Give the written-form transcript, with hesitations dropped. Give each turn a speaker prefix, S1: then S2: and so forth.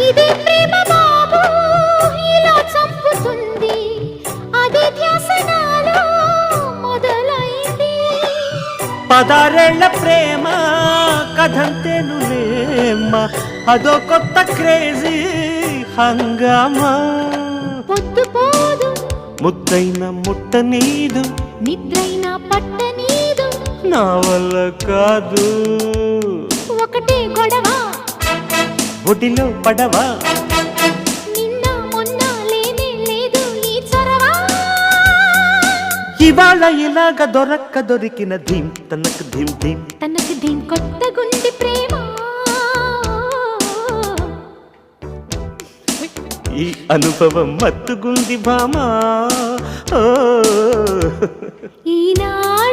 S1: ఇదే ప్రేమ బాబు ఇలా చంపుతుంది అదే ధ్యాస నాలో మొదలైంది
S2: 16 ఏళ్ల ప్రేమ కథంతేనులేమ్మా అదో కొత్త క్రేజీ హంగామా
S1: పొద్దు పోదు
S2: ముద్దైన ముట్ట నీదు
S1: నిద్రైన పట్ట నీదు
S2: నా వల్ల కాదు
S1: ఒకటే గొడవ
S2: ఒడిలో పడవా
S1: నిన్న మొన్న లేనే లేదు ఈ చొరవ
S2: ఇవాళ ఇలాగ దొరికిన ధీం తనకు ధీం ధీం
S1: తనకు దీని కొత్త గుండి ప్రేమ
S2: ఈ అనుభవం మత్తుగుంది భామా
S1: ఈనాడు